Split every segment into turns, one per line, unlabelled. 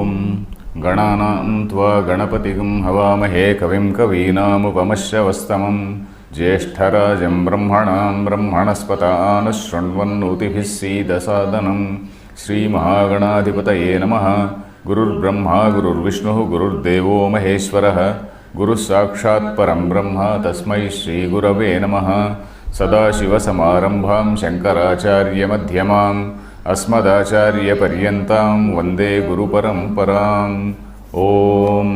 ॐ गणानां त्वा गणपतिं हवामहे कविं कवीनामुपमश्रवस्तमं ज्येष्ठराजं ब्रह्मणां ब्रह्मणस्पतान् शृण्वन्नोतिभिः सीदसादनं श्रीमहागणाधिपतये नमः। गुरुर्ब्रह्मा गुरुर्विष्णुः गुरुर्देवो महेश्वरः गुरुः साक्षात् परं ब्रह्म तस्मै श्रीगुरवे नमः। सदाशिवसमारम्भां शङ्कराचार्यमध्यमाम् अस्मदाचार्यपर्यन्तां वन्दे गुरुपरम्पराम्। Om.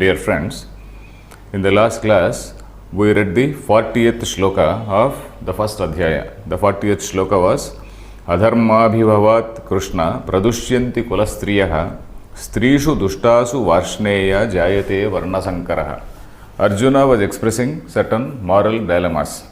Dear friends, in the last class we read the 40th shloka of the first adhyaya. The 40th shloka was Adharmabhivavat Krishna pradushyanti kulastriyah strishu dushtasu varshneya jayate varnasankaraha. Arjuna was expressing certain moral dilemmas.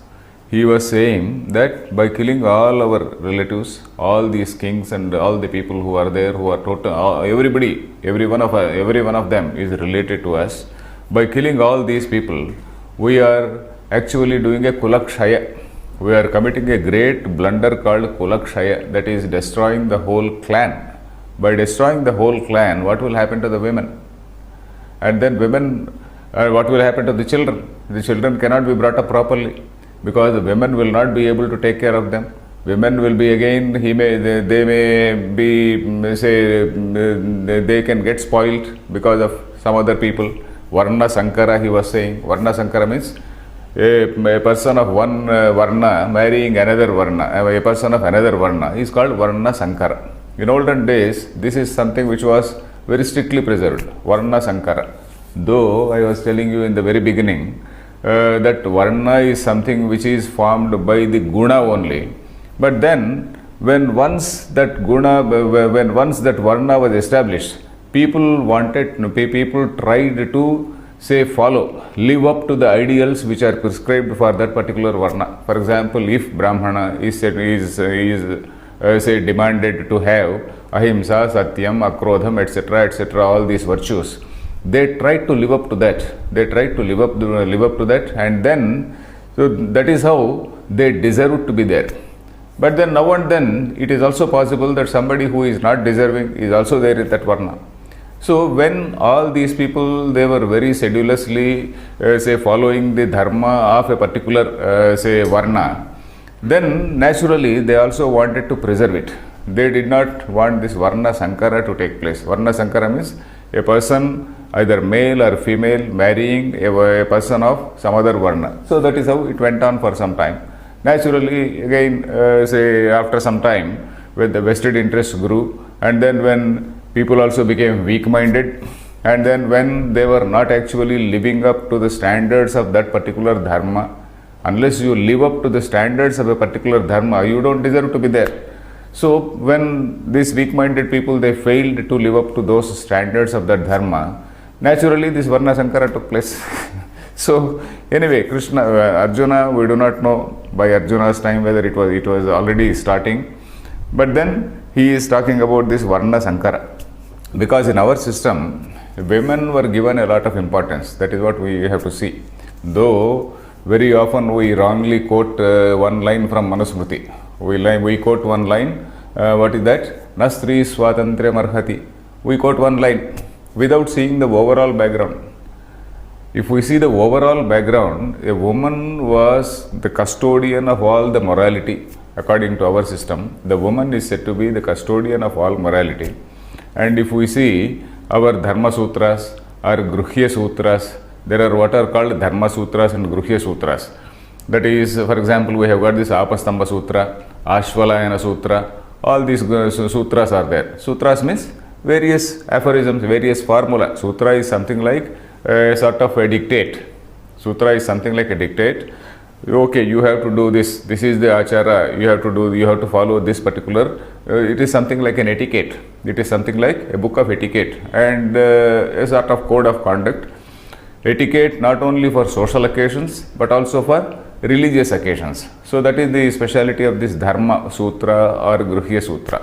He was saying that by killing all our relatives, all these kings and all the people who are there, who are total, everybody, every one of them is related to us. By killing all these people, we are actually doing a kulakshaya. We are committing a great blunder called kulakshaya, that is destroying the whole clan. By destroying the whole clan, what will happen to the women? And then women, what will happen to the children? The children cannot be brought up properly, because the women will not be able to take care of them. Women will be again, they may be, they can get spoiled because of some other people. Varna Sankara, he was saying. Varna Sankara means a person of one Varna marrying another Varna, a person of another Varna is called Varna Sankara. In olden days, this is something which was very strictly preserved, Varna Sankara. Though I was telling you in the very beginning, that Varna is something which is formed by the guna only. But then, when once that Varna was established, people tried to live up to the ideals which are prescribed for that particular Varna. For example, if Brahmana is demanded to have ahimsa, satyam, akrodham, etc., all these virtues, they tried to live up to that. And then, so that is how they deserve to be there. But then now and then, it is also possible that somebody who is not deserving is also there in that Varna. So when all these people, they were very sedulously, following the dharma of a particular, Varna, then naturally they also wanted to preserve it. They did not want this Varna Sankara to take place. Varna Sankara means a person, either male or female, marrying a person of some other Varna. So that is how it went on for some time. Naturally, again, after some time, when the vested interest grew, and then when people also became weak-minded, and then when they were not actually living up to the standards of that particular dharma, unless you live up to the standards of a particular dharma, you don't deserve to be there. So when these weak-minded people, they failed to live up to those standards of that dharma, naturally this Varna Sankara took place. So anyway, Arjuna, we do not know by Arjuna's time whether it was already starting, but then he is talking about this Varna Sankara. Because in our system, women were given a lot of importance. That is what we have to see. Though very often we wrongly quote one line from Manusmriti. We quote one line, what is that? Nastri Swatantra Marhati. We quote one line without seeing the overall background. If we see the overall background, a woman was the custodian of all the morality. According to our system, the woman is said to be the custodian of all morality. And if we see our Dharma Sutras or Gruhya Sutras, there are what are called Dharma Sutras and Gruhya Sutras. That is, for example, we have got this Apastamba Sutra, Ashvalayana Sutra, all these sutras are there. Sutras means various aphorisms, various formula. Sutra is something like a sort of a dictate. Sutra is something like a dictate. Okay, you have to do this. This is the achara. You have to follow this particular. It is something like an etiquette. It is something like a book of etiquette and a sort of code of conduct. Etiquette not only for social occasions but also for religious occasions. So that is the speciality of this Dharma Sutra or Gruhya Sutra.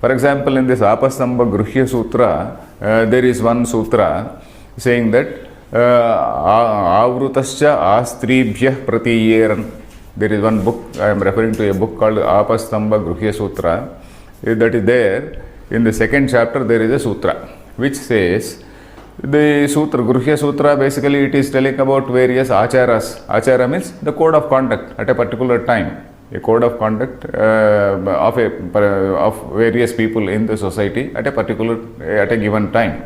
For example, in this Apastamba Gruhya Sutra, there is one sutra saying that Avrutascha Astribhyah Pratiyeran. There is one book, I am referring to a book called Apastamba Gruhya Sutra, that is there. in the second chapter there is a sutra which says, the sutra, Gruhya Sutra, basically it is telling about various acharas. Achara means the code of conduct at a particular time, a code of conduct of various people in the society at a given time.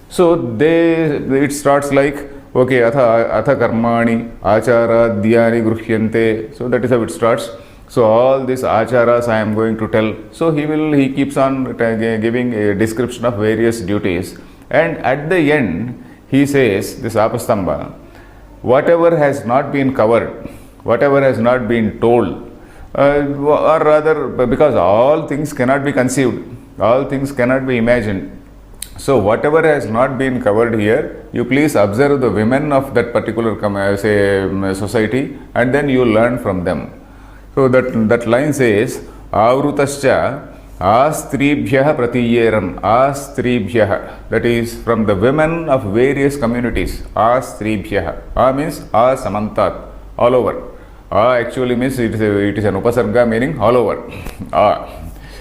So it starts like, okay, atha karmani achara dhyani gruhyante. So that is how it starts. So all these acharas I am going to tell. So he keeps on giving a description of various duties. And at the end, he says, this Apastamba, whatever has not been covered, whatever has not been told, or rather, because all things cannot be conceived, all things cannot be imagined. So whatever has not been covered here, you please observe the women of that particular society, and then you learn from them. So that line says, Avrutascha Astribhyah Pratiyeram. Astribhyah, that is from the women of various communities. Astribhyah. A means Samantat, all over. Actually means it is an upasarga meaning all over.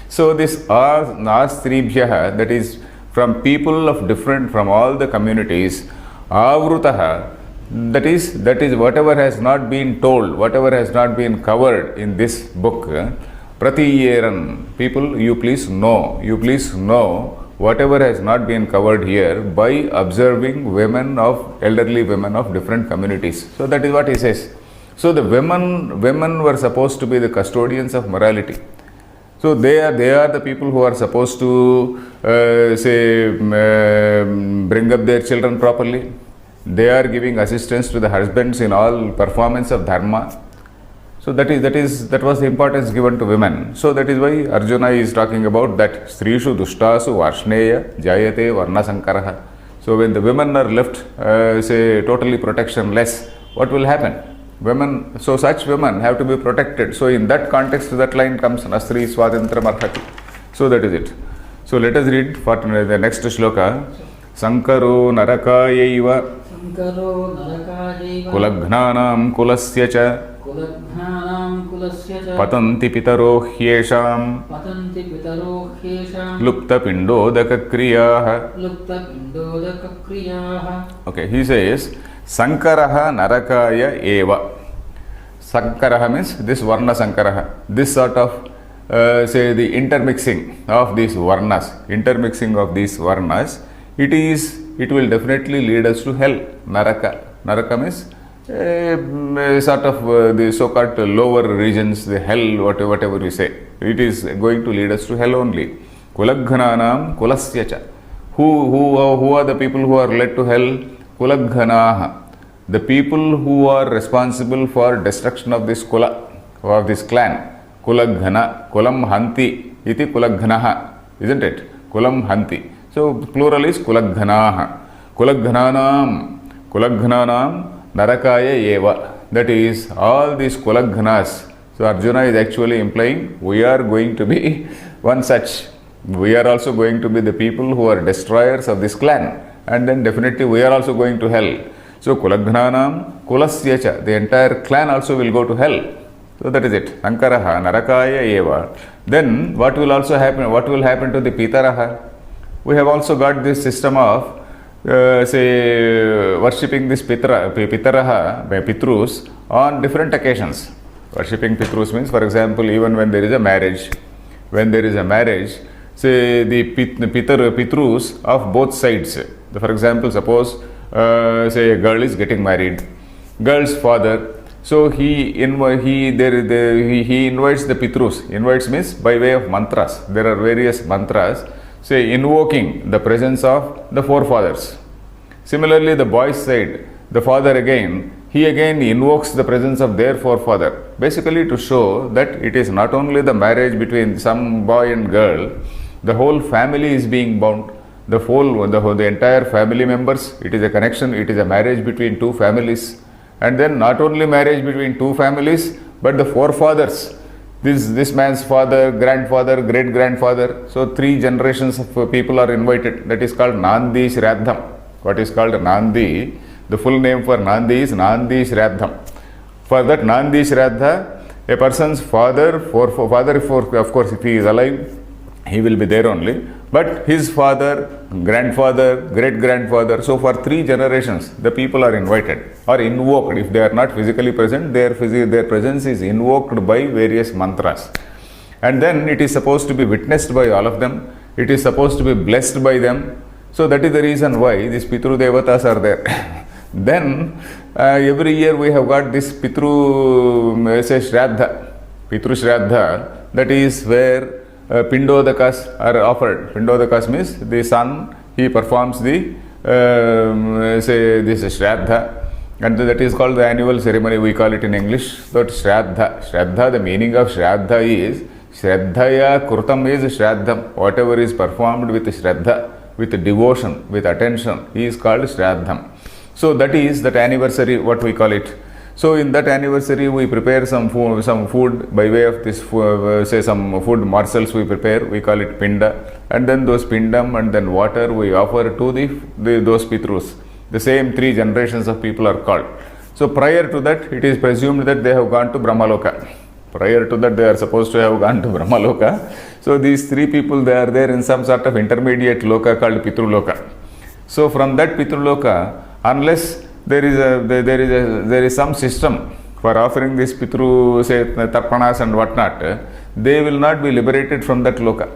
So this Astribhyah, that is from people of different, from all the communities. Avrutaha, that is whatever has not been told, whatever has not been covered in this book. Pratiyeran, people, you please know whatever has not been covered here by observing elderly women of different communities. So that is what he says. So the women were supposed to be the custodians of morality. So they are the people who are supposed to bring up their children properly. They are giving assistance to the husbands in all performance of dharma. So that was the importance given to women. So that is why Arjuna is talking about that Strishu Dushtasu Varshneya Jayate Varna Sankaraha. So when the women are left totally protectionless, what will happen? So such women have to be protected. So in that context, that line comes, Nastri Swadantram Arhati. So that is it. So let us read for the next shloka. Sankaro Narakayaiva Kulagnanam Kulasya Patanti Pitaro Hyesham Lupta Pindodaka Kriyaha. Okay, he says, Sankaraha Narakaya Eva. Sankaraha means this Varna Sankaraha. This sort of the intermixing of these Varnas. It will definitely lead us to hell. Naraka means sort of the so-called lower regions, the hell, whatever we say. It is going to lead us to hell only. Kulaghanaam kulasyacha. Who are the people who are led to hell? Kulaghanaha. The people who are responsible for destruction of this kula, of this clan. Kulaghana. Kulam hanti iti kulaghanaha. Isn't it? Kulam hanti. So plural is kulaghanaha. Kulaghanaam Narakaya Eva. That is, all these Kulaghanas. So Arjuna is actually implying we are going to be one such. We are also going to be the people who are destroyers of this clan. And then definitely we are also going to hell. So Kulaghananam Kulasyacha. The entire clan also will go to hell. So that is it. Sankaraha Narakaya Eva. Then what will also happen? What will happen to the Pitaraha? We have also got this system of worshipping this Pitaraha by Pitrus on different occasions. Worshipping Pitrus means, for example, even when there is a marriage. Say the Pitrus of both sides. For example, suppose say a girl is getting married. Girl's father, so he invites the Pitrus. Invites means by way of mantras. There are various mantras. Say invoking the presence of the forefathers. Similarly, the boy's side, the father he again invokes the presence of their forefather, basically to show that it is not only the marriage between some boy and girl, the whole family is being bound. The entire family members, it is a connection, it is a marriage between two families. And then not only marriage between two families, but the forefathers. This man's father, grandfather, great-grandfather. So 3 generations of people are invited. That is called Nandi Shraddham. What is called Nandi? The full name for Nandi is Nandi Shraddham. For that Nandi Shraddha, a person's father, of course if he is alive, he will be there only. But his father, grandfather, great-grandfather, so for 3 generations, the people are invited or invoked. If they are not physically present, their presence is invoked by various mantras. And then it is supposed to be witnessed by all of them. It is supposed to be blessed by them. So that is the reason why these Pitru Devatas are there. Then every year we have got this Pitru Shraddha. Pitru Shraddha, that is where Pindodakas are offered. Pindodakas means the son, he performs the this Shraddha, and that is called the annual ceremony, we call it in English. That Shraddha. Shraddha, the meaning of Shraddha is Shraddhaya Krutam is Shraddham. Whatever is performed with Shraddha, with devotion, with attention, he is called Shraddham. So that is that anniversary, what we call it. So in that anniversary, we prepare some food by way of this, some food morsels we prepare. We call it pinda, and then those pindam and then water we offer to those pitrus. The same 3 generations of people are called. So prior to that, it is presumed that they have gone to Brahmaloka. Prior to that, they are supposed to have gone to Brahmaloka. So these 3 people, they are there in some sort of intermediate loka called Pitruloka. So from that Pitruloka, unless there is some system for offering this Pitru, say, Tarpanas and whatnot, they will not be liberated from that loka.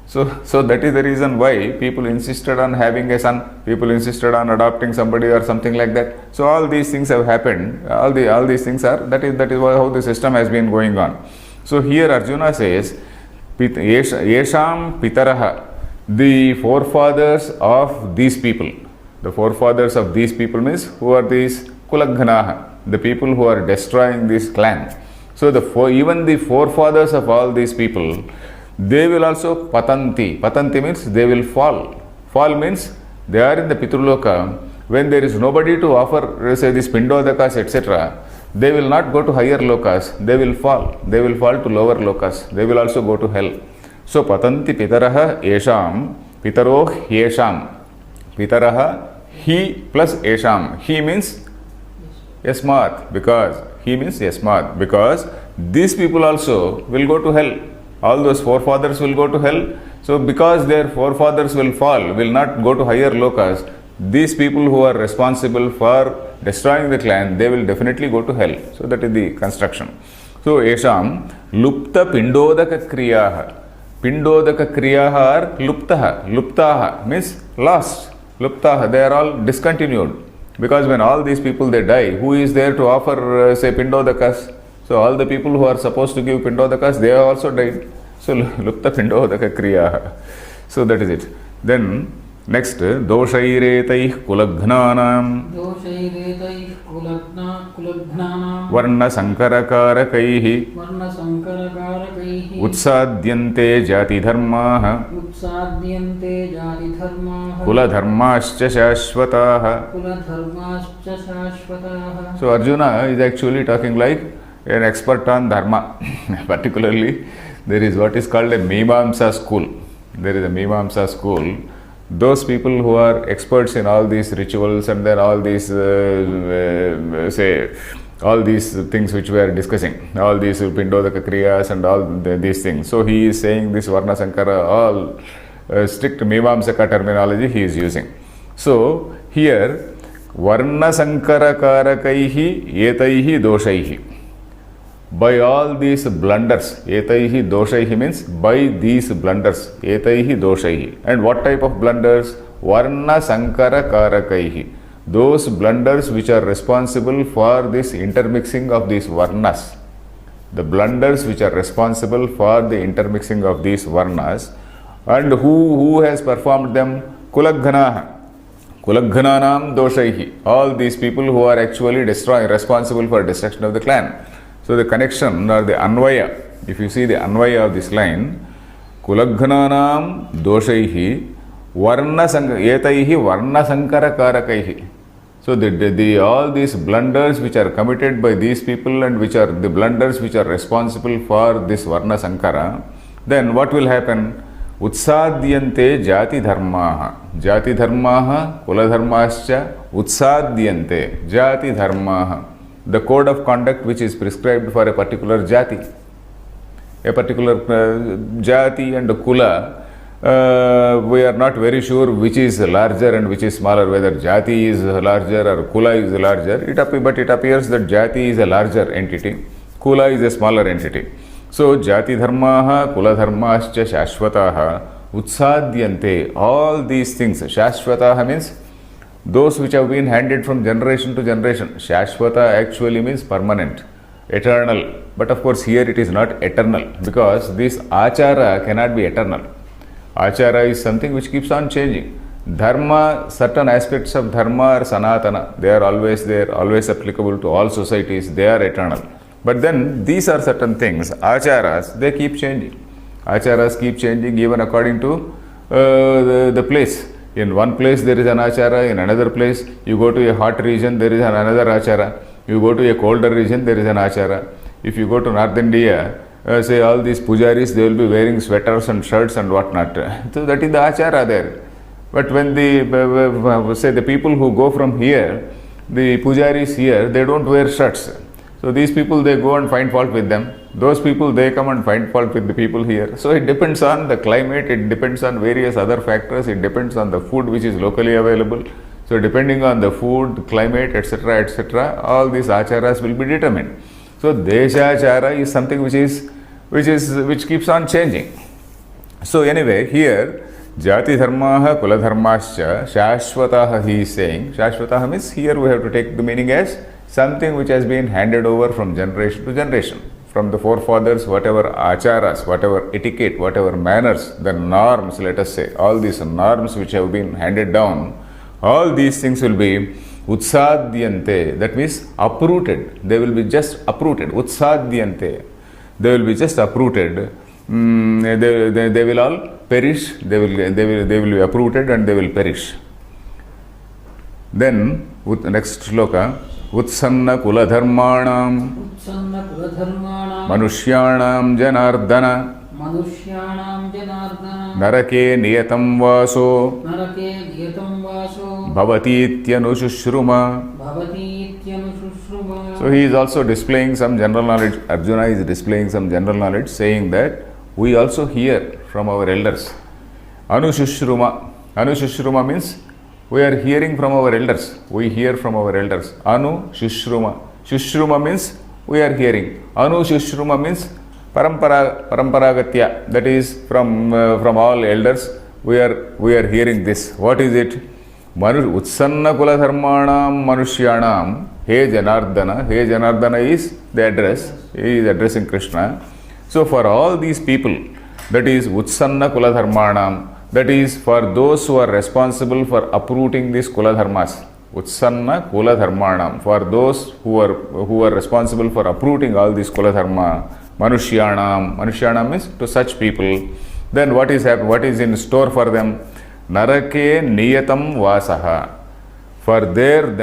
So that is the reason why people insisted on having a son, people insisted on adopting somebody or something like that. So all these things have happened, all these things are, that is how the system has been going on. So here Arjuna says, Yesham Pitaraha, the forefathers of these people. The forefathers of these people means, who are these? Kulaghanaha, the people who are destroying this clan. So even the forefathers of all these people, they will also patanti. Patanti means they will fall. Fall means they are in the Pitruloka. When there is nobody to offer, say, these Pindodakas, etc., they will not go to higher lokas. They will fall. They will fall to lower lokas. They will also go to hell. So patanti pitaraha esham, pitaroh yesham. Pitaraha, he plus esham. He means yasmat, because these people also will go to hell. All those forefathers will go to hell. So because their forefathers will fall, will not go to higher lokas, these people who are responsible for destroying the clan, they will definitely go to hell. So that is the construction. So esham lupta pindodaka kriyaha. Pindodaka kriyaha are luptaha. Luptaha means lost. Luptaha, they are all discontinued. Because when all these people they die, who is there to offer, say, Pindodakas? So all the people who are supposed to give Pindodakas, they have also died. So Lupta Pindodaka Kriya. So that is it. Then next, Doshairetai Kulagnanam Varna Sankarakarakaihi Utsadyante Jati Dharmaha Kula Dharmascha Shashvataha. So Arjuna is actually talking like an expert on Dharma. Particularly, there is what is called a Mimamsa school. There is a Mimamsa school. Those people who are experts in all these rituals and then all these, all these things which we are discussing, all these Pindodaka Kriyas and all these things. So he is saying this Varna Sankara, all strict Mimamsaka terminology he is using. So here, Varna Sankara Karakaihi Etaihi Doshaihi. By all these blunders, etaihi doshaihi means by these blunders, etaihi doshaihi. And what type of blunders? Varna sankara karakaihi. Those blunders which are responsible for this intermixing of these varnas. The blunders which are responsible for the intermixing of these varnas. And who has performed them? Kulaghanaha. Kulaghananam doshaihi. All these people who are actually responsible for destruction of the clan. So the connection or the anvaya, if you see the anvaya of this line, Kulaghananam doshaihi etaihi varna sankara karakaihi. So all these blunders which are committed by these people and which are the blunders which are responsible for this varna sankara, then what will happen? Utsadyante jati dharmaha. Jati dharmaha kula dharmascha utsadyante jati dharmaha. The code of conduct which is prescribed for a particular jati. a particular jati and kula, we are not very sure which is larger and which is smaller, whether jati is larger or kula is larger. But it appears that jati is a larger entity, kula is a smaller entity. So jati dharmaha kula dharmascha shashvataha utsadyante. All these things, shashvataha means those which have been handed from generation to generation. Shashvata actually means permanent, eternal. But of course here it is not eternal, because this achara cannot be eternal. Achara is something which keeps on changing. Dharma, certain aspects of dharma are sanatana. They are always there, always applicable to all societies. They are eternal. But then these are certain things, acharas, they keep changing. Acharas keep changing even according to the place. In one place there is an achara, in another place you go to a hot region, there is another achara. You go to a colder region, there is an achara. If you go to North India, say all these pujaris, they will be wearing sweaters and shirts and whatnot. So that is the achara there. But when the people who go from here, the pujaris here, they don't wear shirts. So these people, they go and find fault with them. Those people, they come and find fault with the people here. So it depends on the climate, it depends on various other factors, it depends on the food which is locally available. So depending on the food, climate, etc., all these acharas will be determined. So deshachara is something which keeps on changing. So anyway, here jati dharmaha kula dharmascha shashvataha, he is saying. Shashvataha means here we have to take the meaning as something which has been handed over from generation to generation. From the forefathers, whatever acharas, whatever etiquette, whatever manners, the norms, let us say, all these norms which have been handed down, all these things will be utsadyante, that means uprooted. They will be just uprooted. Utsadyante. They will be just uprooted. They will all perish. They will be uprooted and they will perish. Then, next shloka. Utsanna kula dharmanam manushyanam janardana narake niyatam vaso bhavatityanu shruma. So he is also displaying some general knowledge. Arjuna is displaying some general knowledge, saying that we also hear from our elders. Anushruma. Anushruma means we are hearing from our elders. We hear from our elders. Anu Shushruma. Shushruma means we are hearing. Anu Shushruma means Paramparagatya. That is from all elders. We are hearing this. What is it? Utsanna kula dharmanam manushyanam. He Janardana. He Janardana is the address. He is addressing Krishna. So for all these people, that is Utsanna kula dharmanam. That is for those who are responsible for uprooting these kula dharmas. Utsanna kula dharmanam. For those who are responsible for uprooting all these kula dharma. Manushyanam. Manushyanam means to such people. Then what is in store for them? Narake niyatam vasaha. For them,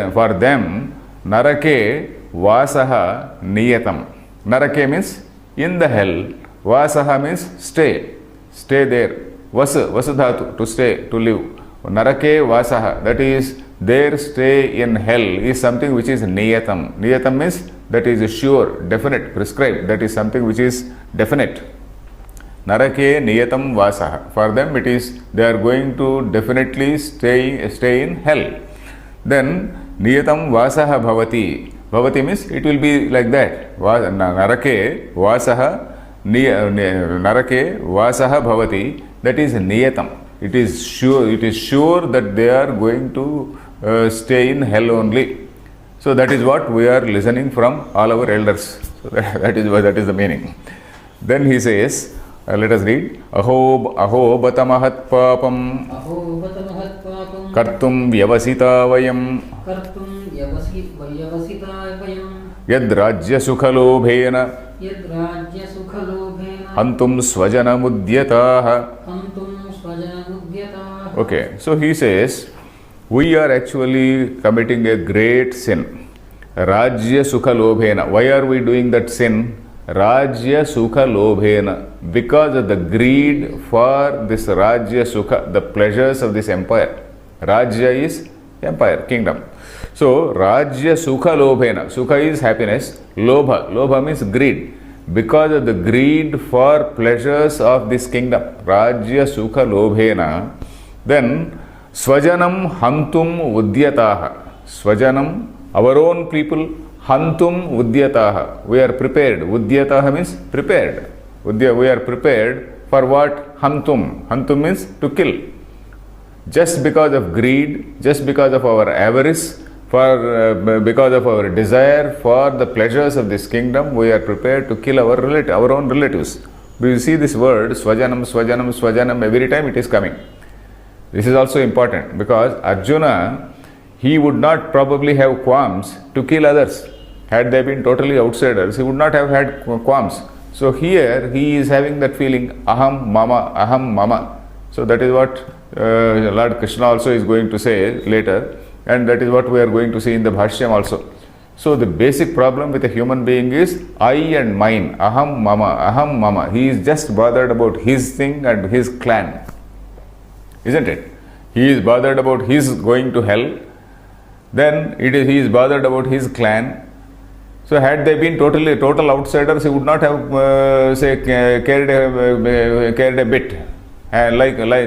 narake vasaha niyatam. Narake means in the hell. Vasaha means stay there. Vasudhatu, to stay, to live. Narake vasaha, that is their stay in hell is something which is niyatam. Niyatam means that is sure, definite, prescribed. That is something which is definite. Narake niyatam vasaha. For them it is, they are going to definitely stay in hell. Then niyatam vasaha bhavati. Bhavati means it will be like that. Narake vasaha bhavati. That is niyatam. It is sure that they are going to stay in hell only. So that is what we are listening from all our elders. So that is the meaning. Then he says, let us read. Aho batamahat papam kartum vyavasita vayam yad rajya sukhalobhena Antum swajana mudyataha. Okay, so he says, we are actually committing a great sin. Rajya sukha lobhena. Why are we doing that sin? Rajya sukha lobhena. Because of the greed for this Rajya sukha, the pleasures of this empire. Rajya is empire, kingdom. So, Rajya sukha lobhena. Sukha is happiness. Lobha means greed. because of the greed for pleasures of this kingdom, Rajya Sukha Lobhena, then Swajanam Hantum Udyataha. Swajanam, our own people, Hantum Udyataha. We are prepared. Udyataha means prepared. We are prepared for what? Hantum. Hantum means to kill. Just because of greed, just because of our avarice, because of our desire for the pleasures of this kingdom, we are prepared to kill our own relatives. We see this word Swajanam, Swajanam, Swajanam every time it is coming. This is also important because Arjuna, he would not probably have qualms to kill others. Had they been totally outsiders, he would not have had qualms. So here he is having that feeling, aham mama, aham mama. So that is what Lord Krishna also is going to say later, and that is what we are going to see in the Bhashyam also. So the basic problem with a human being is I and mine, aham mama, aham mama. He is just bothered about his thing and his clan, isn't it? He is bothered about his going to hell, then he is bothered about his clan. So had they been total outsiders, he would not have cared a bit.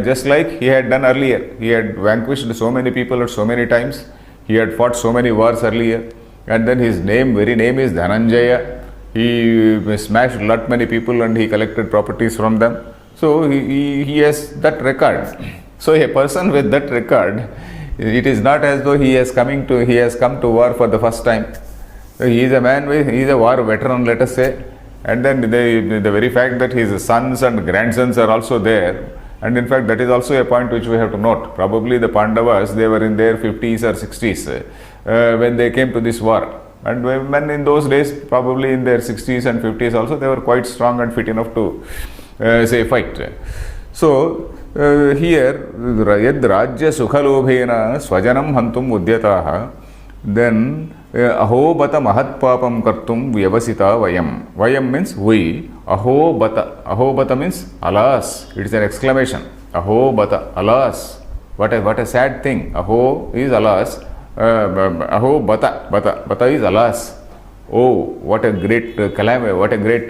Just like he had done earlier. He had vanquished so many people at so many times. He had fought so many wars earlier. And then his very name is Dhananjaya. He smashed lot many people and he collected properties from them. So he has that record. So a person with that record, it is not as though he has come to war for the first time. He is a man, he is a war veteran, let us say. And then the very fact that his sons and grandsons are also there, and in fact that is also a point which we have to note. Probably the Pandavas, they were in their 50s or 60s when they came to this war. And when in those days, probably in their 60s and 50s also, they were quite strong and fit enough to fight. So here, Yad Rajya Sukhalobhena Swajanam Hantum Udyataha, then Aho bata mahat papam kartum vyavasita vayam. Vayam means we. Aho bata. Aho bata means alas. It is an exclamation. Aho bata. Alas. What a sad thing. Aho is alas. Aho bata. Bata is alas. Oh, what a great calamity. What a great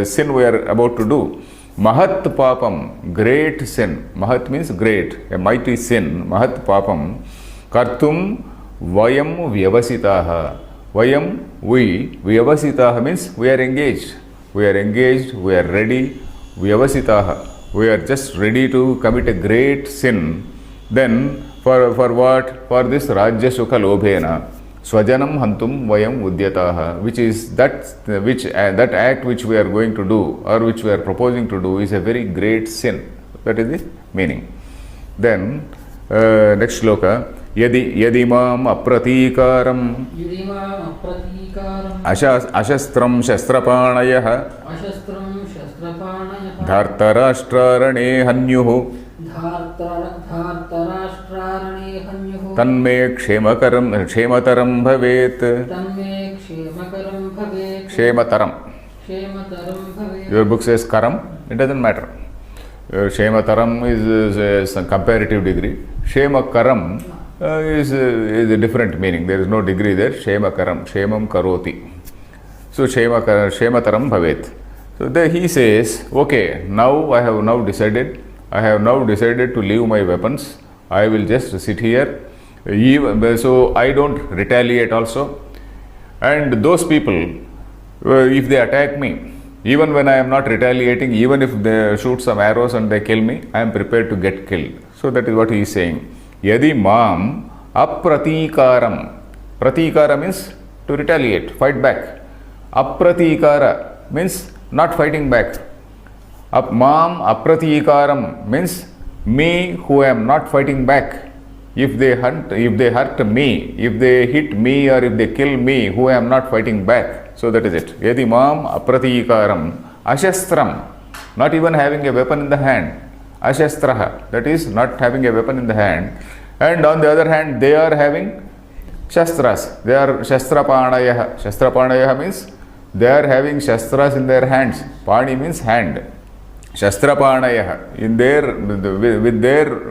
sin we are about to do. Mahat papam. Great sin. Mahat means great. A mighty sin. Mahat papam. Kartum Vayam vyavasitaha. Vayam, we. Vyavasitaha means we are engaged. We are engaged, we are ready. Vyavasitaha. We are just ready to commit a great sin. Then, for what? For this Rajya Sukha Lobhena. Swajanam Hantum Vayam Udyataha. Which is that act which we are going to do or which we are proposing to do is a very great sin. That is the meaning. Then, next shloka. यदि माम अप्रतीकारम अशस्त्रम शस्त्रपाणयः धार्तराष्ट्रारणे हन्युः तन्मे क्षेमतरम भवेत्. क्षेमतरम. Your book says karam, it doesn't matter. Shemataram is a comparative degree. Shemakaram is a different meaning. There is no degree there. Shemakaram. Shemam karoti. So Shemataram bhavet. So there he says, okay, now I have now decided to leave my weapons. I will just sit here. So I don't retaliate also. And those people, if they attack me, even when I am not retaliating, even if they shoot some arrows and they kill me, I am prepared to get killed. So that is what he is saying. Yadi mam apratikaram. Pratikara means to retaliate, fight back. Apratikara means not fighting back. Mam apratikaram means me who am not fighting back. If they hurt me, if they hit me or if they kill me, who am not fighting back. So that is it. Yadi mam apratikaram ashastram, not even having a weapon in the hand. Ashastraha, that is not having a weapon in the hand. And on the other hand, they are having shastras. They are shastrapanayah. Shastrapanayah means they are having shastras in their hands. Pani means hand. Shastrapanayah,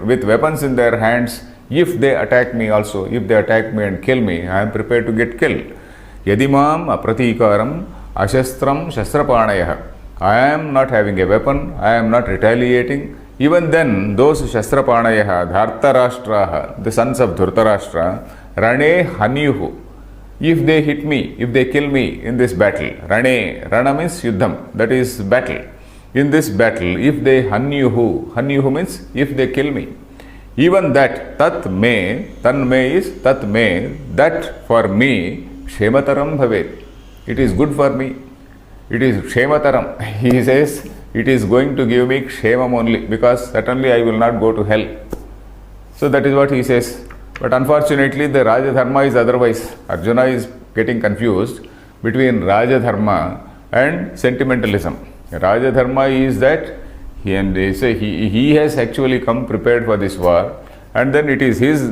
with weapons in their hands. If they attack me also, if they attack me and kill me, I am prepared to get killed. Yadimam apratikaram ashastram shastrapanayah. I am not having a weapon, I am not retaliating. Even then, those shastrapanayah, dhartarashtraha, the sons of Dhritarashtra, rane hanyuhu. If they hit me, if they kill me in this battle, rana means yuddham, that is battle. In this battle, if they hanyuhu means if they kill me, even that, tan me is tat me, that for me, kshemataram bhavet. It is good for me. It is kshemataram. He says, it is going to give me kshemam only, because certainly I will not go to hell. So that is what he says. But unfortunately, the Raja Dharma is otherwise. Arjuna is getting confused between Raja Dharma and sentimentalism. Raja Dharma is that he has actually come prepared for this war, and then it is his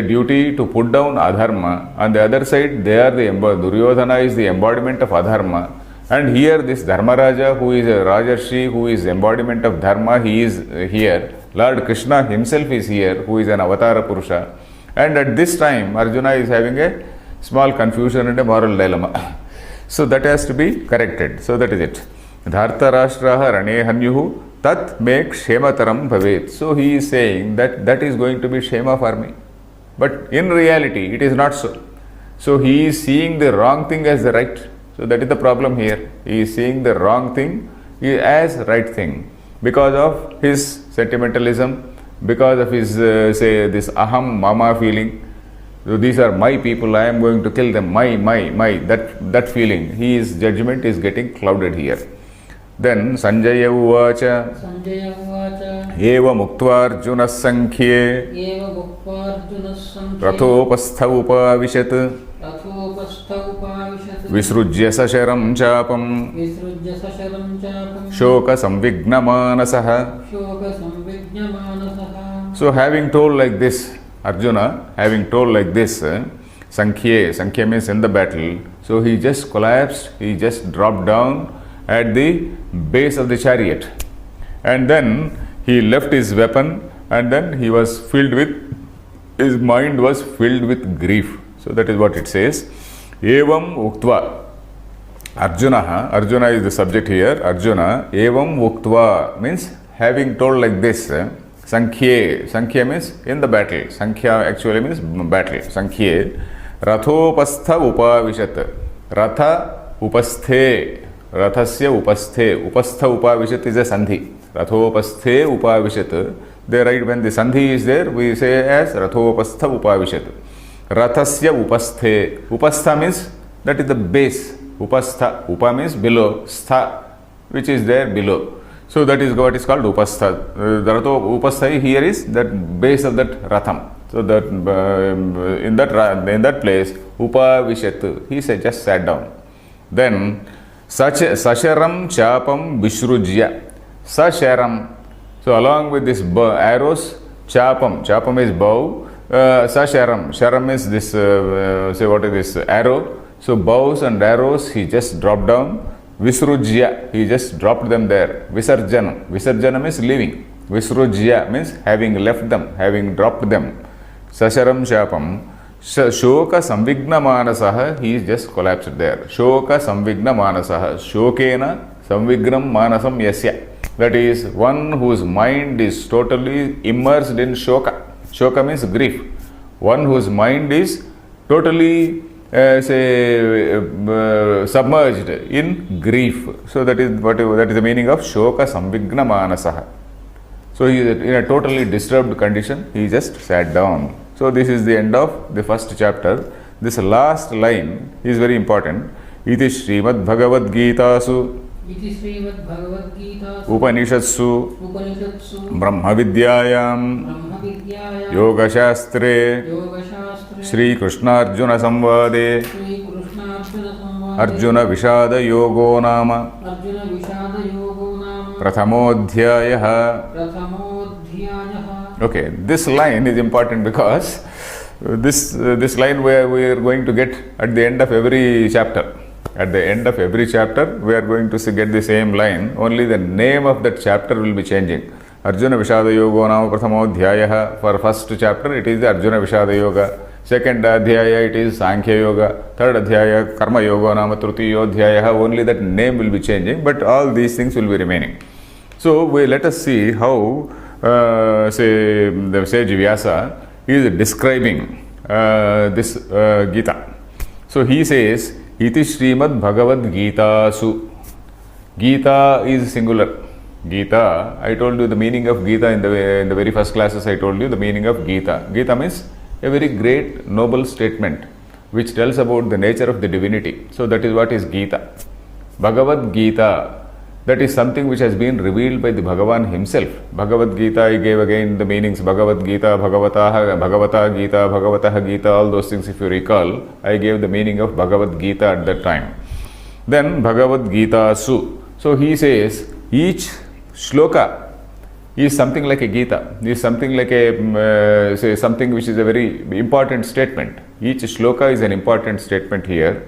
duty to put down adharma. On the other side, they are Duryodhana is the embodiment of adharma. And here this Dharmaraja, who is a Rajarshi, who is embodiment of Dharma, he is here. Lord Krishna himself is here, who is an Avatara Purusha. And at this time, Arjuna is having a small confusion and a moral dilemma. So that has to be corrected. So that is it. Dhartarashtraha rane hanyuhu tat me kshemataram bhavet. So he is saying that that is going to be shema for me. But in reality, it is not so. So he is seeing the wrong thing as the right. So that is the problem here. He is seeing the wrong thing as right thing because of his sentimentalism, because of his this aham mama feeling. So these are my people, I am going to kill them, my, that feeling. His judgment is getting clouded here. Then Sanjaya uvacha eva muktva Arjuna sankhye rathopastha upavishat visrujya sasharam chapam shoka samvigna manasah. So having told like this, Arjuna having told like this, Sankhya means in the battle, so he just collapsed, he just dropped down at the base of the chariot, and then he left his weapon, and then he was filled with, his mind was filled with grief. So that is what it says. Evam uktva. Arjuna is the subject here. Arjuna, evam uktva means having told like this. Sankhya means in the battle. Sankhya actually means battle. Sankhya. Rathopastha upavishat. Ratha upasthe. Rathasya upasthe. Upastha upavishat is a sandhi. Rathopasthe upavishat. They write when the sandhi is there, we say as rathopastha upavishat. Rathasya upasthe. Upastha means that is the base. Upastha. Upa means below. Stha, which is there below. So that is what is called upastha. The upastha here is that base of that ratham. So that in that place, upavishat, he said just sat down. Then sasharam chapam vishrujya. Sasharam. So along with this arrows, chapam is bow. Sasharam. Sharam is this, say what is this, arrow. So bows and arrows, he just dropped down. Visrujya, he just dropped them there. Visarjanam. Visarjanam is leaving. Visrujya means having left them, having dropped them. Sasharam chapam. Shoka samvigna manasaha, he is just collapsed there. Shoka samvigna manasaha. Shokena samvigram manasam yasya. That is one whose mind is totally immersed in shoka. Shoka means grief. One whose mind is totally submerged in grief. So that is the meaning of shoka samvigna manasaha. So he is in a totally disturbed condition. He just sat down. So this is the end of the first chapter. This last line is very important. Iti Srimad Bhagavad Gitasu Upanishadsu Brahma Vidyayam Yoga Shastre Shri Krishna Arjuna Samvade Arjuna Vishada Yogo Nama Prathamodhyayaha. Okay, this line is important because this line we are going to get at the end of every chapter. At the end of every chapter, we are going to get the same line. Only the name of that chapter will be changing. Arjuna Vishada Yogo Nama Prathamodhyayaha. For first chapter, it is the Arjuna Vishada Yoga. Second Adhyaya, it is Sankhya Yoga. Third Adhyaya, Karma Yoga Nama Trutiyo Adhyaya. Only that name will be changing, but all these things will be remaining. So let us see how the sage Vyasa is describing this Gita. So he says, Iti Srimad Bhagavad Gita Su. Gita is singular. Gita, I told you the meaning of Gita in the very first classes. I told you the meaning of Gita. Gita means a very great, noble statement which tells about the nature of the divinity. So that is what is Gita. Bhagavad Gita, that is something which has been revealed by the Bhagavan himself. Bhagavad Gita, I gave again the meanings. Bhagavad Gita, Bhagavata Gita, Bhagavataha Gita, all those things if you recall, I gave the meaning of Bhagavad Gita at that time. Then Bhagavad Gita Su. So he says, each shloka is something like a Gita, is something like a, say something which is a very important statement. Each shloka is an important statement here.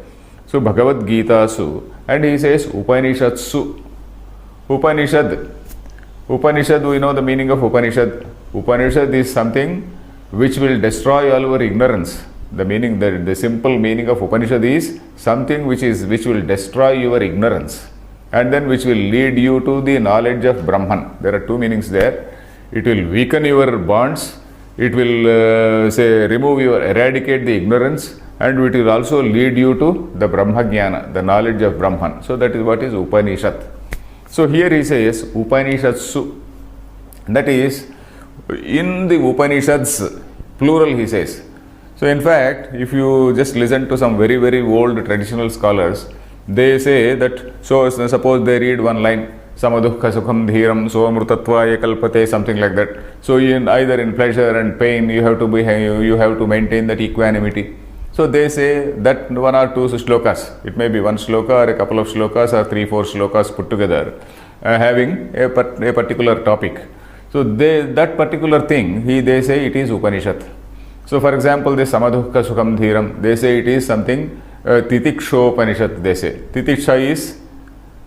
So Bhagavad Gita Su, and he says Upanishad Su. Upanishad, we know the meaning of Upanishad. Upanishad is something which will destroy all our ignorance. The meaning, the simple meaning of Upanishad is something which will destroy your ignorance, and then which will lead you to the knowledge of Brahman. There are two meanings there. It will weaken your bonds, it will eradicate the ignorance, and it will also lead you to the Brahma Jnana, the knowledge of Brahman. So that is what is Upanishad. So here he says Upanishadsu. That is, in the Upanishads, plural he says. So in fact, if you just listen to some very, very old traditional scholars, they say that, so suppose they read one line, Samadukha Sukham Dhiram Somrutatva Kalpate, something like that. So either in pleasure and pain, you have to maintain that equanimity. So they say that one or two shlokas, it may be one shloka or a couple of shlokas or 3-4 shlokas put together, having a particular topic. So that particular thing, they say it is Upanishad. So for example, the Samadukha Sukham Dhiram, they say it is something, Titikshopanishad, they say. Titiksha is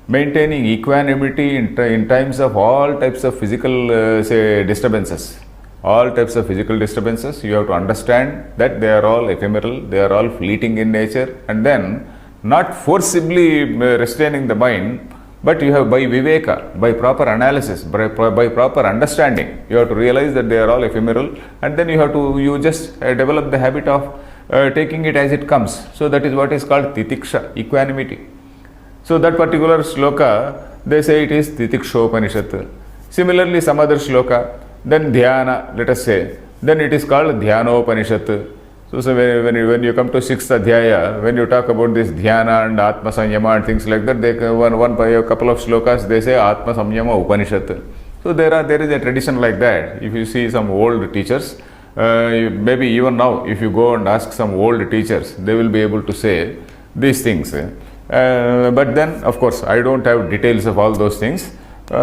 maintaining equanimity in times of all types of physical disturbances. All types of physical disturbances, you have to understand that they are all ephemeral, they are all fleeting in nature, and then not forcibly restraining the mind, but you have by viveka, by proper analysis, by proper understanding, you have to realize that they are all ephemeral, and then you just develop the habit of taking it as it comes. So that is what is called titiksha, equanimity. So that particular shloka, they say it is Titikshopanishad. Similarly, some other shloka, then dhyana, let us say, then it is called Dhyanopanishad. So when you come to 6th Adhyaya, when you talk about this dhyana and Atma Samyama and things like that, a couple of shlokas, they say Atma Samyama Upanishad. So there is a tradition like that. If you see some old teachers, maybe even now, if you go and ask some old teachers, they will be able to say these things. But then, of course, I don't have details of all those things.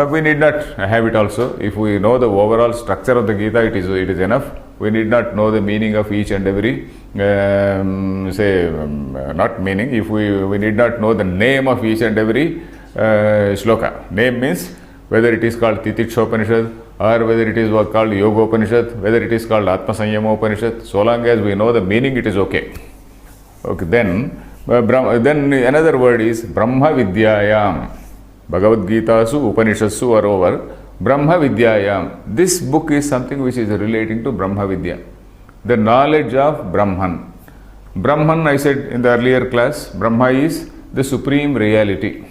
We need not have it also. If we know the overall structure of the Gita, it is enough. We need not know the meaning of each and every, not meaning, if we need not know the name of each and every shloka. Name means whether it is called Titikshopanishad or whether it is called Yogopanishad, whether it is called Atma Samyama Upanishad. So long as we know the meaning, it is okay. Okay, then another word is Brahma Vidyayam. Bhagavad Gita Su, Upanishadsu are over. Brahma Vidyayam. This book is something which is relating to Brahma Vidya, the knowledge of Brahman. Brahman, I said in the earlier class, Brahma is the supreme reality.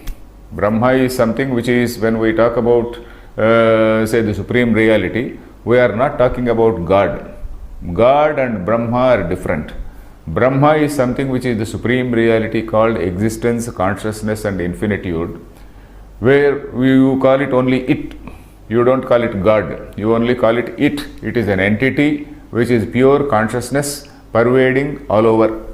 Brahma is something which is, when we talk about, the supreme reality, we are not talking about God. God and Brahma are different. Brahma is something which is the supreme reality called existence, consciousness and infinitude, where you call it only it. You don't call it God. You only call it it. It is an entity which is pure consciousness pervading all over.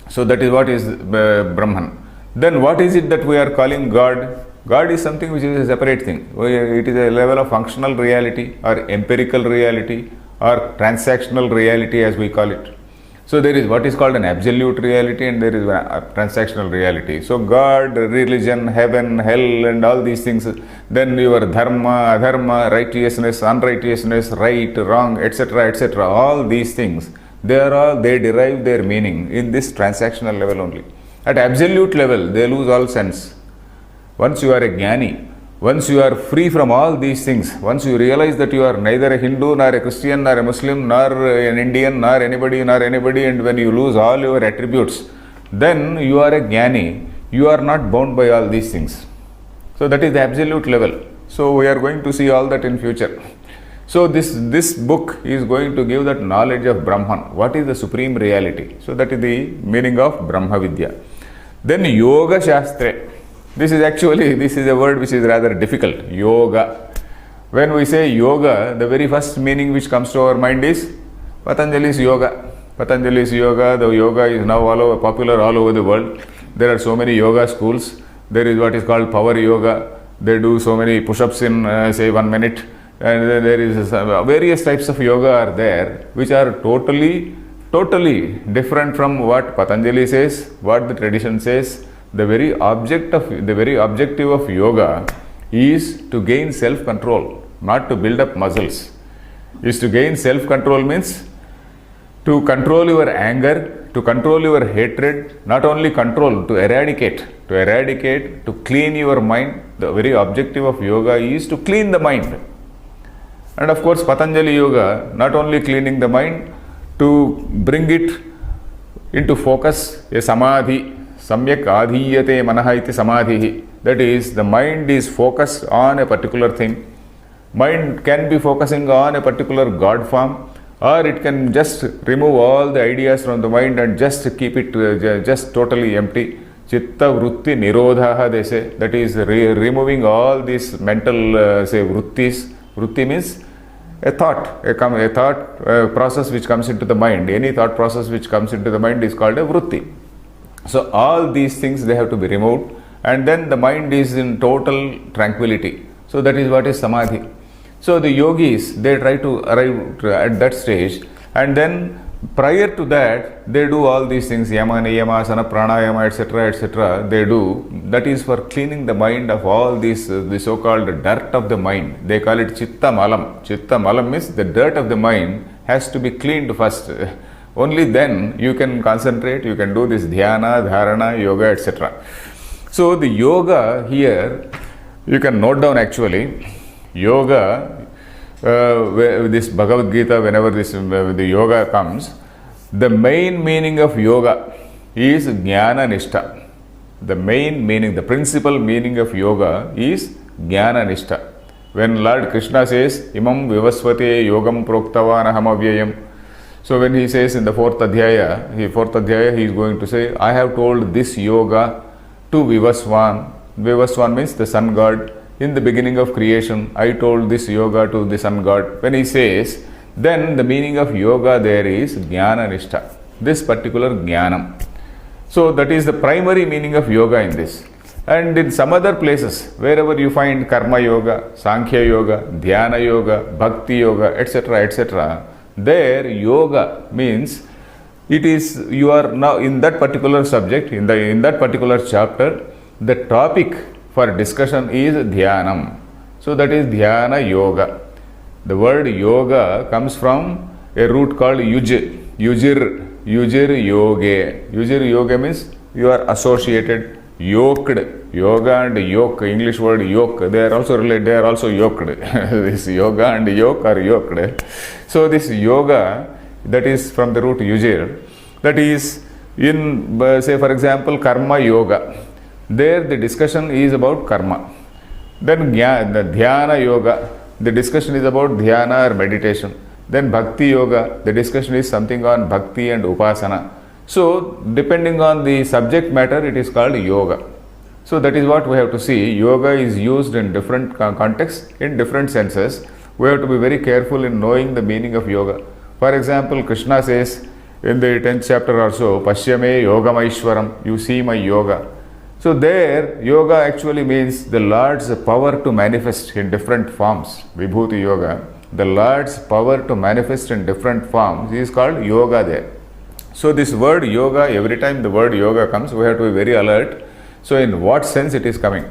So that is what is Brahman. Then what is it that we are calling God? God is something which is a separate thing. It is a level of functional reality or empirical reality or transactional reality, as we call it. So there is what is called an absolute reality and there is a transactional reality. So God, religion, heaven, hell and all these things, then your dharma, adharma, righteousness, unrighteousness, right, wrong, etc., etc., all these things, They derive their meaning in this transactional level only. At absolute level, they lose all sense. Once you are a jnani, once you are free from all these things, once you realize that you are neither a Hindu, nor a Christian, nor a Muslim, nor an Indian, nor anybody, and when you lose all your attributes, then you are a jnani. You are not bound by all these things. So that is the absolute level. So we are going to see all that in future. So this book is going to give that knowledge of Brahman. What is the supreme reality? So that is the meaning of Brahma Vidya. Then Yoga Shastra. This is a word which is rather difficult. Yoga. When we say yoga, the very first meaning which comes to our mind is Patanjali's yoga. Patanjali's yoga. The yoga is now popular all over the world. There are so many yoga schools. There is what is called power yoga. They do so many push-ups in say 1 minute. And there is various types of yoga are there, which are totally different from what Patanjali says, what the tradition says. The very objective of yoga is to gain self-control, not to build up muscles. Is to gain self-control means to control your anger, to control your hatred, not only control, to eradicate, to clean your mind. The very objective of yoga is to clean the mind. And of course, Patanjali Yoga, not only cleaning the mind, to bring it into focus, a samadhi, samyak adhiyate manaha iti samadhi. That is, the mind is focused on a particular thing. Mind can be focusing on a particular God form, or it can just remove all the ideas from the mind and just keep it just totally empty. Chitta vrutti nirodhaha, they say. That is, removing all these mental say vruttis. Vritti means a thought process which comes into the mind. Any thought process which comes into the mind is called a vritti. So all these things, they have to be removed, and then the mind is in total tranquility. So that is what is samadhi. So the yogis, they try to arrive at that stage, and then prior to that, they do all these things, yama, niyama, asana, pranayama, etc. They do. That is for cleaning the mind of all these, the so-called dirt of the mind. They call it chitta malam. Chitta malam means the dirt of the mind has to be cleaned first. Only then you can concentrate, you can do this dhyana, dharana, yoga, etc. So the yoga here, you can note down actually, yoga, this Bhagavad Gita, whenever the yoga comes, the main meaning of yoga is Jnana Nishtha. The main meaning, the principal meaning of yoga is Jnana Nishtha. When Lord Krishna says, Imam Vivasvate Yogam Proktavan Aham Avyayam. So when he says in the fourth adhyaya, he is going to say, I have told this yoga to Vivaswan. Vivaswan means the sun god. In the beginning of creation, I told this yoga to the sun god. When he says, then the meaning of yoga there is Jnana Nishtha. This particular Jnanam. So that is the primary meaning of yoga in this. And in some other places, wherever you find Karma Yoga, Sankhya Yoga, Dhyana Yoga, Bhakti Yoga, etc., there yoga means it is, you are now in that particular subject, in that particular chapter, the topic for discussion is Dhyanam. So that is Dhyana Yoga. The word yoga comes from a root called yuj. Yujir yoge. Yujir yoga means you are associated, yoked. Yoga and yoke, English word yoke, they are also related, they are also yoked. This yoga and yoke are yoked. So this yoga, that is from the root yujir, that is in, say for example, karma yoga. There the discussion is about karma. Then the dhyana yoga, the discussion is about dhyana or meditation. Then bhakti yoga, the discussion is something on bhakti and upasana. So depending on the subject matter, it is called yoga. So that is what we have to see. Yoga is used in different contexts, in different senses. We have to be very careful in knowing the meaning of yoga. For example, Krishna says in the 10th chapter or so, Pashyame Yogamaishwaram, you see my yoga. So there, yoga actually means the Lord's power to manifest in different forms. Vibhuti yoga, the Lord's power to manifest in different forms is called yoga there. So this word yoga, every time the word yoga comes, we have to be very alert. So in what sense it is coming?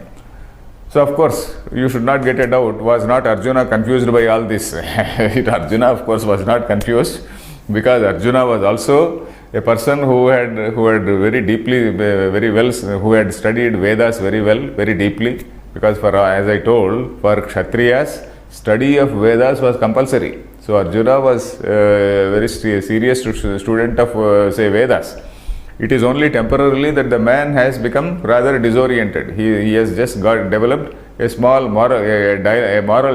So of course, you should not get a doubt, was not Arjuna confused by all this? Arjuna of course was not confused, because Arjuna was also a person who had very deeply, very well, who had studied Vedas very well, very deeply. Because for, as I told, for Kshatriyas, study of Vedas was compulsory. So Arjuna was a very serious student of, say, Vedas. It is only temporarily that the man has become rather disoriented. He has just developed a small moral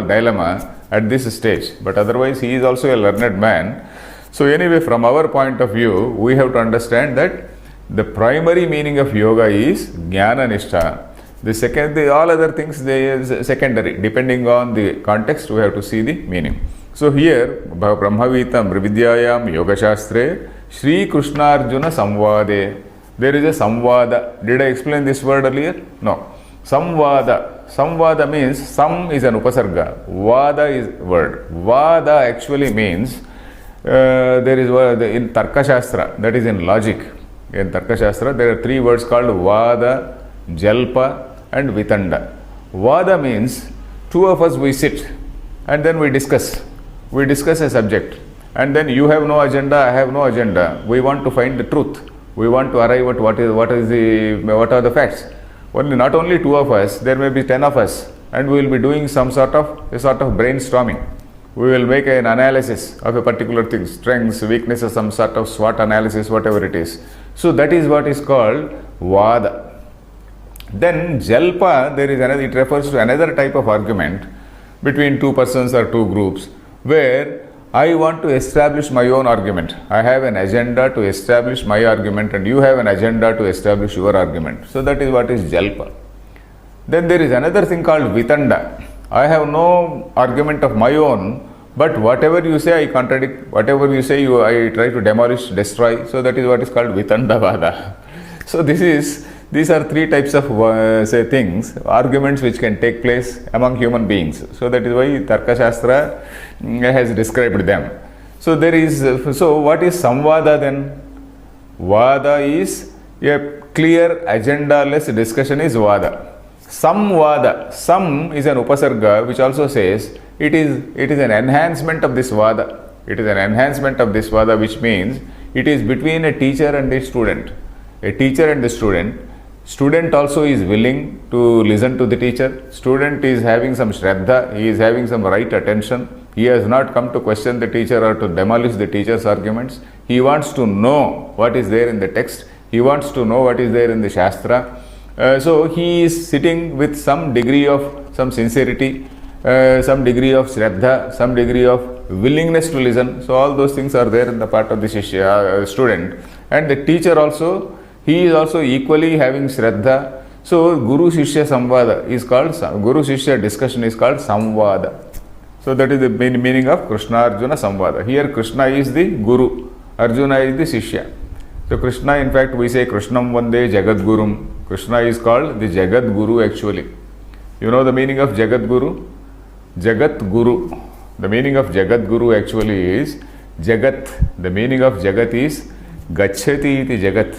dilemma at this stage. But otherwise, he is also a learned man. So anyway, from our point of view, we have to understand that the primary meaning of yoga is Jnana Nishtha. All other things, they is secondary. Depending on the context, we have to see the meaning. So here, Brahmavitam Vidyayam Yoga Shastre Shri Krishna Arjuna Samvade. There is a Samvada. Did I explain this word earlier? No. Samvada. Samvada means Sam is an Upasarga. Vada is word. Vada actually means there is in Tarka Shastra, that is in logic. In Tarka Shastra, there are three words called Vada, Jalpa and Vitanda. Vada means two of us we sit and then we discuss. We discuss a subject. And then you have no agenda, I have no agenda. We want to find the truth. We want to arrive at what are the facts. Not only two of us, there may be 10 of us, and we will be doing some sort of brainstorming. We will make an analysis of a particular thing, strengths, weaknesses, some sort of SWOT analysis, whatever it is. So that is what is called Vada. Then Jalpa, there is another, it refers to another type of argument between two persons or two groups, where I want to establish my own argument. I have an agenda to establish my argument and you have an agenda to establish your argument. So that is what is Jalpa. Then there is another thing called Vitanda. I have no argument of my own, but whatever you say I contradict, whatever you say I try to demolish, destroy. So that is what is called Vitandavada. So these are three types of things, arguments which can take place among human beings. So that is why Tarka Shastra has described them. So what is Samvada then? Vada is a clear agenda-less discussion is Vada. Samvada, Sam is an Upasarga which also says it is an enhancement of this Vada. It is an enhancement of this Vada, which means it is between a teacher and a student. A teacher and the student. Student also is willing to listen to the teacher. Student is having some Shraddha, he is having some right attention. He has not come to question the teacher or to demolish the teacher's arguments. He wants to know what is there in the text. He wants to know what is there in the Shastra. So he is sitting with some degree of some sincerity, some degree of Shraddha, some degree of willingness to listen. So all those things are there in the part of the student. And the teacher also, he is also equally having Shraddha. So Guru Shishya Samvada is called, Guru Shishya discussion is called Samvada. So that is the meaning of Krishna Arjuna Samvada. Here Krishna is the Guru, Arjuna is the Shishya. So Krishna, in fact, we say Krishnam Vande Jagat Gurum. Krishna is called the Jagat Guru actually. You know the meaning of Jagat Guru? Jagat Guru. The meaning of Jagat Guru actually is Jagat. The meaning of Jagat is Gacchati iti Jagat.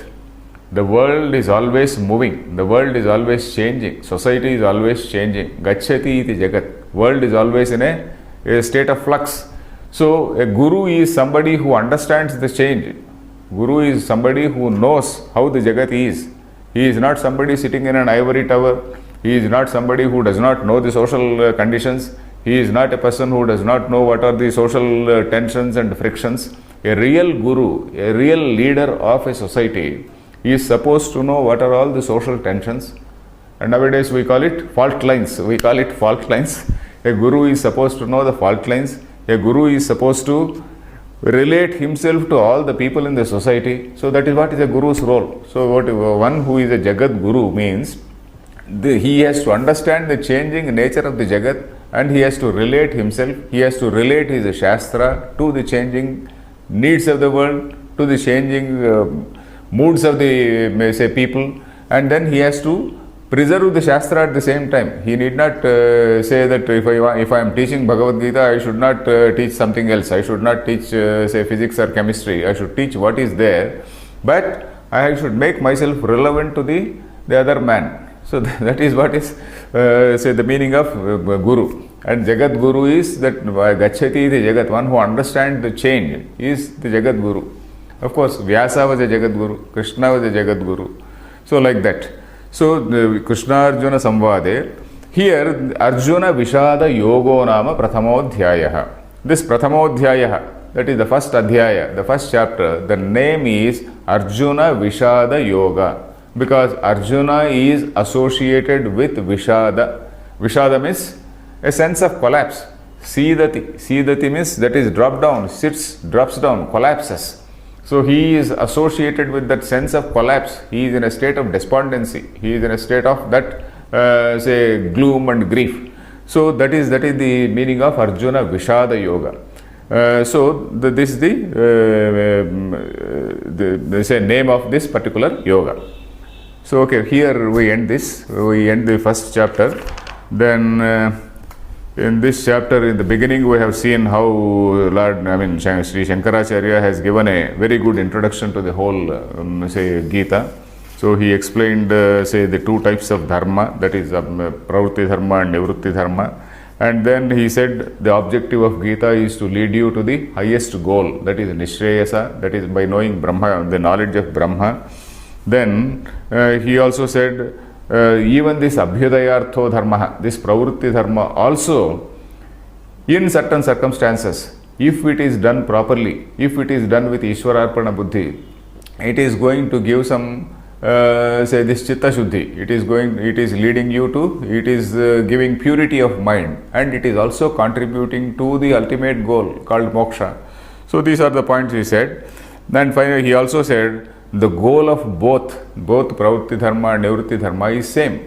The world is always moving. The world is always changing. Society is always changing. Gacchati iti Jagat. World is always in a state of flux. So a Guru is somebody who understands the change. Guru is somebody who knows how the Jagat is. He is not somebody sitting in an ivory tower. He is not somebody who does not know the social conditions. He is not a person who does not know what are the social tensions and frictions. A real Guru, a real leader of a society, he is supposed to know what are all the social tensions. And nowadays we call it fault lines. We call it fault lines. A Guru is supposed to know the fault lines. A Guru is supposed to relate himself to all the people in the society. So that is what is a Guru's role. So one who is a Jagat Guru means he has to understand the changing nature of the Jagat and he has to relate himself, he has to relate his Shastra to the changing needs of the world, to the changing moods of the people, and then he has to preserve the Shastra at the same time. He need not say that if I am teaching Bhagavad Gita, I should not teach something else. I should not teach say physics or chemistry. I should teach what is there, but I should make myself relevant to the other man. So that is what is say the meaning of Guru. And Jagat Guru is that Gacchati the Jagat, one who understands the change is the Jagat Guru. Of course, Vyasa was a Jagat Guru, Krishna was a Jagat Guru. So like that. So the Krishna Arjuna Samvade, here Arjuna Vishada Yogo Nama Prathamodhyayaha. This Prathamodhyayaha, that is the first Adhyaya, the first chapter, the name is Arjuna Vishada Yoga, because Arjuna is associated with Vishada. Vishada means a sense of collapse. Sidati. Sidati means that is drop down, sits, drops down, collapses. So he is associated with that sense of collapse. He is in a state of despondency. He is in a state of that, say, gloom and grief. So that is the meaning of Arjuna Vishada Yoga. This is the say name of this particular yoga. So okay, here we end this. We end the first chapter. Then in this chapter, in the beginning, we have seen how Sri Shankaracharya has given a very good introduction to the whole say Gita. So he explained say the two types of dharma, that is pravritti dharma and nivritti dharma. And then he said the objective of Gita is to lead you to the highest goal, that is Nishreyasa, that is by knowing Brahma, the knowledge of Brahma. Then he also said even this Abhyudayartho dharma, this pravritti dharma also, in certain circumstances, if it is done properly, if it is done with Ishwararpana Buddhi, it is going to give some say this Chitta Shuddhi. It is leading you to, it is giving purity of mind, and it is also contributing to the ultimate goal called moksha. So these are the points he said. Then finally he also said the goal of both pravritti dharma and nivritti dharma is same.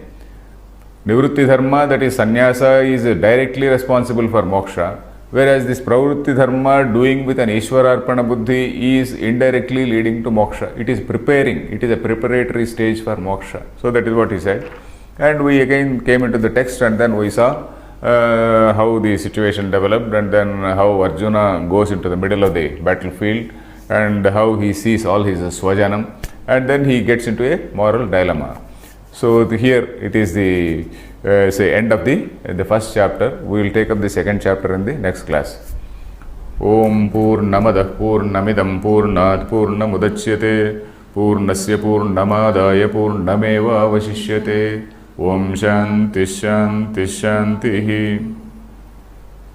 Nivritti dharma, that is sannyasa, is directly responsible for moksha, whereas this pravritti dharma doing with an Ishwararpana Buddhi is indirectly leading to moksha. It is preparing, it is a preparatory stage for moksha. So that is what he said. And we again came into the text, and then we saw how the situation developed, and then how Arjuna goes into the middle of the battlefield, and how he sees all his swajanam, and then he gets into a moral dilemma. So here it is the say end of the first chapter. We will take up the second chapter in the next class. Om Purnamadah Purnamidam Purnat Purnamudachyate Purnasya Purnamadaya Purnameva Vasishyate. Om Shanti Shanti Shanti.